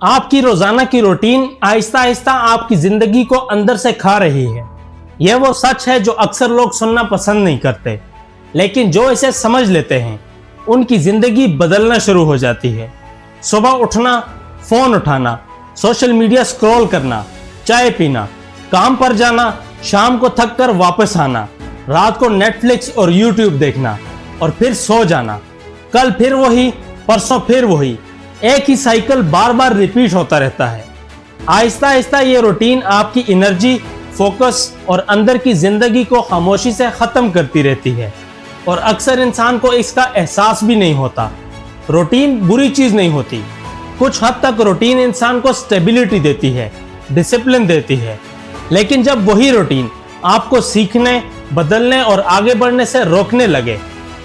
आपकी रोजाना की रूटीन आहिस्ता आहिस्ता आपकी जिंदगी को अंदर से खा रही है। यह वो सच है जो अक्सर लोग सुनना पसंद नहीं करते, लेकिन जो इसे समझ लेते हैं उनकी जिंदगी बदलना शुरू हो जाती है। सुबह उठना, फोन उठाना, सोशल मीडिया स्क्रॉल करना, चाय पीना, काम पर जाना, शाम को थक कर वापस आना, रात को नेटफ्लिक्स और यूट्यूब देखना और फिर सो जाना। कल फिर वही, परसों फिर वही, एक ही साइकिल बार बार रिपीट होता रहता है। आहिस्ता आहिस्ता ये रूटीन आपकी एनर्जी, फोकस और अंदर की जिंदगी को खामोशी से खत्म करती रहती है और अक्सर इंसान को इसका एहसास भी नहीं होता। रूटीन बुरी चीज नहीं होती। कुछ हद तक रूटीन इंसान को स्टेबिलिटी देती है, डिसिप्लिन देती है, लेकिन जब वही रूटीन आपको सीखने, बदलने और आगे बढ़ने से रोकने लगे,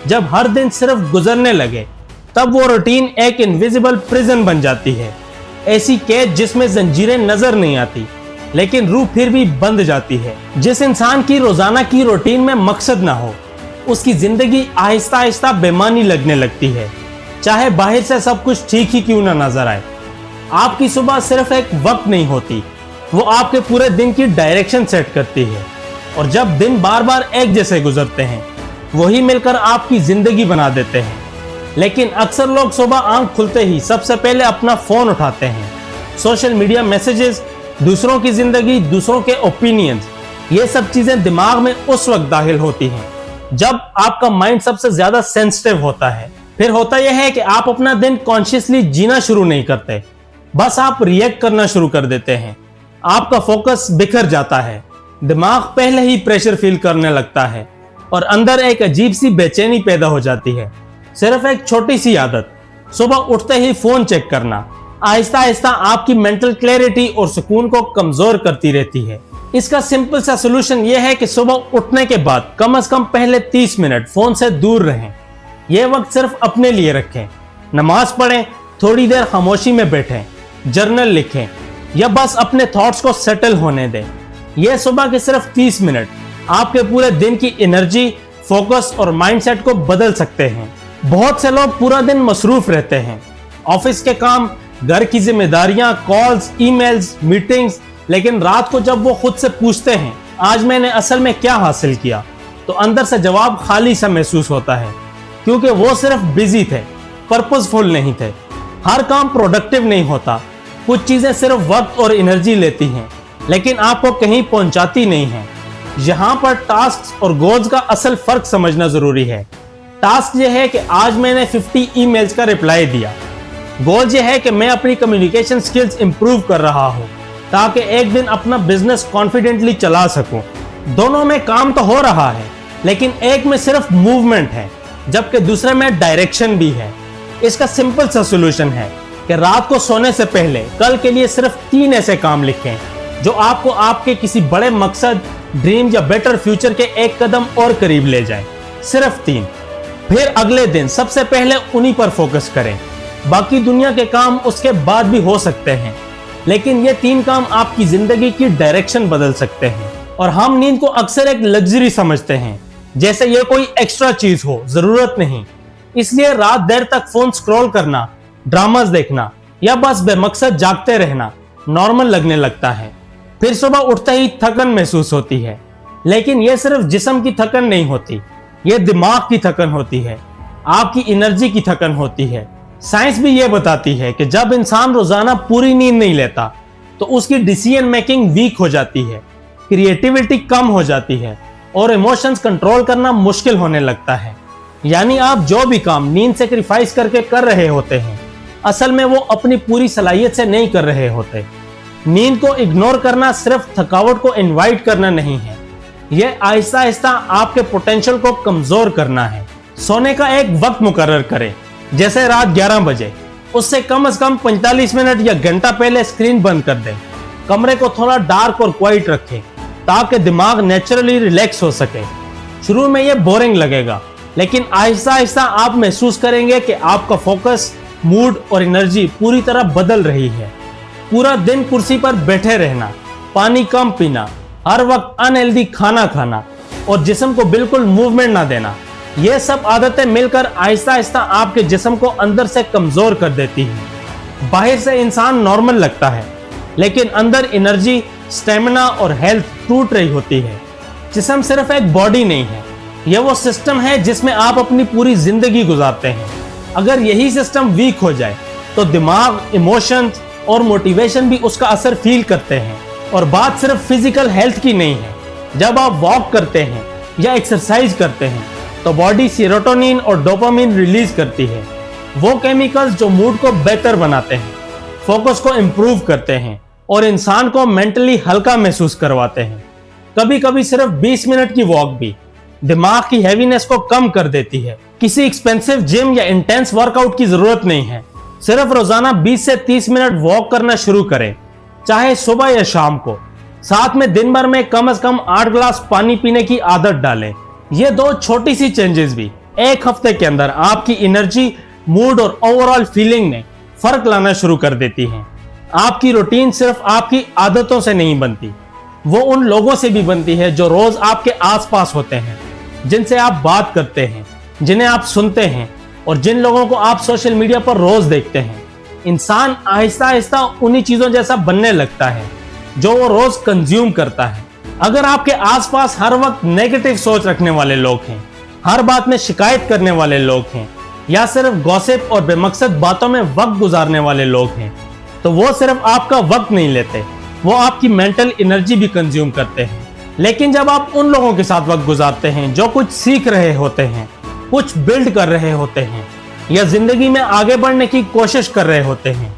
जब हर दिन सिर्फ गुजरने लगे, तब वो रूटीन एक इनविजिबल प्रिजन बन जाती है। ऐसी कैद जिसमें जंजीरें नजर नहीं आती, लेकिन रूह फिर भी बंद जाती है। जिस इंसान की रोजाना की रूटीन में मकसद ना हो, उसकी जिंदगी आहिस्ता आहिस्ता बेमानी लगने लगती है, चाहे बाहर से सब कुछ ठीक ही क्यों ना नजर आए। आपकी सुबह सिर्फ एक वक्त नहीं होती, वो आपके पूरे दिन की डायरेक्शन सेट करती है। और जब दिन बार बार एक जैसे गुजरते हैं, वही मिलकर आपकी जिंदगी बना देते हैं। लेकिन अक्सर लोग सुबह आंख खुलते ही सबसे पहले अपना फोन उठाते हैं। सोशल मीडिया मैसेजेस, दूसरों की जिंदगी, दूसरों के ओपिनियंस, ये सब चीजें दिमाग में उस वक्त दाखिल होती हैं जब आपका माइंड सबसे ज्यादा सेंसिटिव होता है। फिर होता यह है कि आप अपना दिन कॉन्शियसली जीना शुरू नहीं करते, बस आप रिएक्ट करना शुरू कर देते हैं। आपका फोकस बिखर जाता है, दिमाग पहले ही प्रेशर फील करने लगता है और अंदर एक अजीब सी बेचैनी पैदा हो जाती है। सिर्फ एक छोटी सी आदत, सुबह उठते ही फोन चेक करना, आहिस्ता आहिस्ता आपकी मेंटल क्लैरिटी और सुकून को कमजोर करती रहती है। इसका सिंपल सा सोल्यूशन यह है कि सुबह उठने के बाद कम से कम पहले 30 मिनट फोन से दूर रहें। यह वक्त सिर्फ अपने लिए रखें। नमाज पढ़ें, थोड़ी देर खामोशी में बैठें, जर्नल लिखें या बस अपने थॉट्स को सेटल होने दें। यह सुबह के सिर्फ 30 मिनट आपके पूरे दिन की एनर्जी, फोकस और माइंडसेट को बदल सकते हैं। बहुत से लोग पूरा दिन मसरूफ रहते हैं, ऑफिस के काम, घर की जिम्मेदारियां, कॉल्स, ईमेल्स, मीटिंग्स, लेकिन रात को जब वो खुद से पूछते हैं आज मैंने असल में क्या हासिल किया, तो अंदर से जवाब खाली सा महसूस होता है, क्योंकि वो सिर्फ बिजी थे, पर्पसफुल नहीं थे। हर काम प्रोडक्टिव नहीं होता। कुछ चीजें सिर्फ वक्त और एनर्जी लेती हैं, लेकिन आपको कहीं पहुंचाती नहीं है। यहाँ पर टास्क और गोल्स का असल फर्क समझना जरूरी है। टास्क यह है कि आज मैंने 50 ईमेल्स का रिप्लाई दिया। गोल यह है कि मैं अपनी कम्युनिकेशन स्किल्स इंप्रूव कर रहा हूँ ताकि एक दिन अपना बिजनेस कॉन्फिडेंटली चला सकूं। दोनों में काम तो हो रहा है, लेकिन एक में सिर्फ मूवमेंट है, जबकि दूसरे में डायरेक्शन भी है। इसका सिंपल सा सोल्यूशन है कि रात को सोने से पहले कल के लिए सिर्फ 3 ऐसे काम लिखें जो आपको आपके किसी बड़े मकसद, ड्रीम या बेटर फ्यूचर के एक कदम और करीब ले जाए। सिर्फ 3। फिर अगले दिन सबसे पहले उन्हीं पर फोकस करें। बाकी दुनिया के काम उसके बाद भी हो सकते हैं, लेकिन ये 3 काम आपकी जिंदगी की डायरेक्शन बदल सकते हैं। और हम नींद को अक्सर एक लग्जरी समझते हैं, जैसे ये कोई एक्स्ट्रा चीज हो, जरूरत नहीं। इसलिए रात देर तक फोन स्क्रॉल करना, ड्रामास देखना या बस बेमकसद जागते रहना नॉर्मल लगने लगता है। फिर सुबह उठते ही थकन महसूस होती है, लेकिन यह सिर्फ जिस्म की थकन नहीं होती, यह दिमाग की थकन होती है, आपकी एनर्जी की थकन होती है। साइंस भी यह बताती है कि जब इंसान रोजाना पूरी नींद नहीं लेता तो उसकी डिसीजन मेकिंग वीक हो जाती है, क्रिएटिविटी कम हो जाती है और इमोशंस कंट्रोल करना मुश्किल होने लगता है। यानी आप जो भी काम नींद सेक्रीफाइस करके कर रहे होते हैं, असल में वो अपनी पूरी सलाहियत से नहीं कर रहे होते। नींद को इग्नोर करना सिर्फ थकावट को इनवाइट करना नहीं है, यह आहिस्ता आहिस्ता आपके पोटेंशियल को कमजोर करना है। सोने का एक वक्त मुकर्रर करें, जैसे रात 11 बजे। उससे कम से कम 45 मिनट या घंटा पहले स्क्रीन बंद कर दें। कमरे को थोड़ा डार्क और क्वाइट रखें ताकि दिमाग नेचुरली रिलैक्स हो सके। शुरू में यह बोरिंग लगेगा, लेकिन आहिस्ता आहिस्ता आप महसूस करेंगे कि आपका फोकस, मूड और एनर्जी पूरी तरह बदल रही है। पूरा दिन कुर्सी पर बैठे रहना, पानी कम पीना, हर वक्त अनहेल्दी खाना खाना और जिस्म को बिल्कुल मूवमेंट ना देना, ये सब आदतें मिलकर आहिस्ता आहिस्ता आपके जिस्म को अंदर से कमजोर कर देती हैं। बाहर से इंसान नॉर्मल लगता है, लेकिन अंदर एनर्जी, स्टेमिना और हेल्थ टूट रही होती है। जिस्म सिर्फ एक बॉडी नहीं है, यह वो सिस्टम है जिसमें आप अपनी पूरी जिंदगी गुजारते हैं। अगर यही सिस्टम वीक हो जाए तो दिमाग, इमोशंस और मोटिवेशन भी उसका असर फील करते हैं। और बात सिर्फ फिजिकल हेल्थ की नहीं है। जब आप वॉक करते हैं या एक्सरसाइज करते हैं तो बॉडी सेरोटोनिन और डोपामिन रिलीज करती है, वो केमिकल्स जो मूड को बेहतर बनाते हैं, फोकस को इम्प्रूव करते हैं और इंसान को मेंटली हल्का महसूस करवाते हैं। कभी कभी सिर्फ 20 मिनट की वॉक भी दिमाग की हैवीनेस को कम कर देती है। किसी एक्सपेंसिव जिम या इंटेंस वर्कआउट की जरूरत नहीं है। सिर्फ रोजाना 20 से 30 मिनट वॉक करना शुरू करें, चाहे सुबह या शाम को। साथ में दिन भर में कम से कम 8 गिलास पानी पीने की आदत डालें। ये 2 छोटी सी चेंजेस भी एक हफ्ते के अंदर आपकी एनर्जी, मूड और ओवरऑल फीलिंग में फर्क लाना शुरू कर देती है। आपकी रूटीन सिर्फ आपकी आदतों से नहीं बनती, वो उन लोगों से भी बनती है जो रोज आपके आसपास होते हैं, जिनसे आप बात करते हैं, जिन्हें आप सुनते हैं और जिन लोगों को आप सोशल मीडिया पर रोज देखते हैं। इंसान आहिस्ता आहिस्ता उन्हीं चीजों जैसा बनने लगता है जो वो रोज कंज्यूम करता है। अगर आपके आसपास हर वक्त नेगेटिव सोच रखने वाले लोग हैं, हर बात में शिकायत करने वाले लोग हैं या सिर्फ गॉसिप और बेमकसद बातों में वक्त गुजारने वाले लोग हैं, तो वो सिर्फ आपका वक्त नहीं लेते, वो आपकी मेंटल एनर्जी भी कंज्यूम करते हैं। लेकिन जब आप उन लोगों के साथ वक्त गुजारते हैं जो कुछ सीख रहे होते हैं, कुछ बिल्ड कर रहे होते हैं या जिंदगी में आगे बढ़ने की कोशिश कर रहे होते हैं,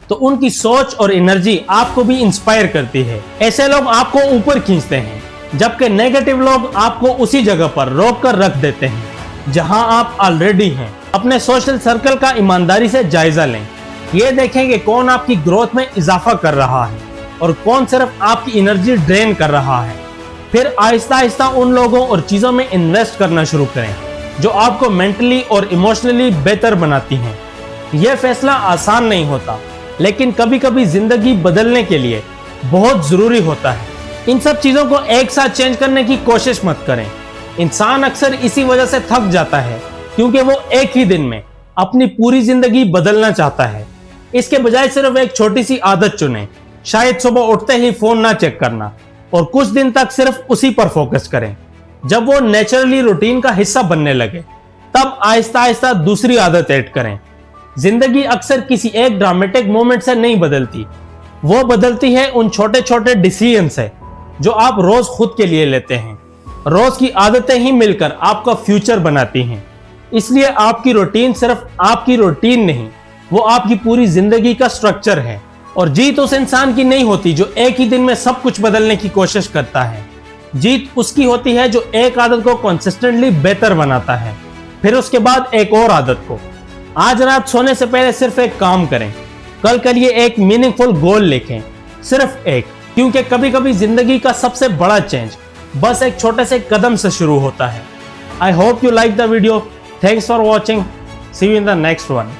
तो उनकी सोच और एनर्जी आपको भी इंस्पायर करती है। ऐसे लोग आपको ऊपर खींचते हैं, जबकि नेगेटिव लोग आपको उसी जगह पर रोक कर रख देते हैं जहां आप ऑलरेडी हैं। अपने सोशल सर्कल का ईमानदारी से जायजा लें। ये देखें कि कौन आपकी ग्रोथ में इजाफा कर रहा है और कौन सिर्फ आपकी एनर्जी ड्रेन कर रहा है। फिर आहिस्ता आहिस्ता उन लोगों और चीजों में इन्वेस्ट करना शुरू करें जो आपको मेंटली और इमोशनली बेहतर बनाती हैं। यह फैसला आसान नहीं होता, लेकिन कभी कभी जिंदगी बदलने के लिए बहुत जरूरी होता है। इन सब चीजों को एक साथ चेंज करने की कोशिश मत करें। इंसान अक्सर इसी वजह से थक जाता है क्योंकि वो एक ही दिन में अपनी पूरी जिंदगी बदलना चाहता है। इसके बजाय सिर्फ एक छोटी सी आदत चुनें, शायद सुबह उठते ही फोन ना चेक करना, और कुछ दिन तक सिर्फ उसी पर फोकस करें। जब वो नेचुरली रूटीन का हिस्सा बनने लगे, तब आहिस्ता आहिस्ता दूसरी आदत ऐड करें। जिंदगी अक्सर किसी एक ड्रामेटिक मोमेंट से नहीं बदलती, वो बदलती है उन छोटे छोटे डिसीजन से जो आप रोज खुद के लिए लेते हैं। रोज की आदतें ही मिलकर आपका फ्यूचर बनाती हैं। इसलिए आपकी रूटीन सिर्फ आपकी रूटीन नहीं, वो आपकी पूरी जिंदगी का स्ट्रक्चर है। और जीत उस इंसान की नहीं होती जो एक ही दिन में सब कुछ बदलने की कोशिश करता है। जीत उसकी होती है जो एक आदत को कंसिस्टेंटली बेहतर बनाता है, फिर उसके बाद एक और आदत को। आज रात सोने से पहले सिर्फ एक काम करें, कल के लिए एक मीनिंगफुल गोल लिखें, सिर्फ एक, क्योंकि कभी कभी जिंदगी का सबसे बड़ा चेंज बस एक छोटे से कदम से शुरू होता है। I hope you like the video. Thanks for watching. See you in the next one.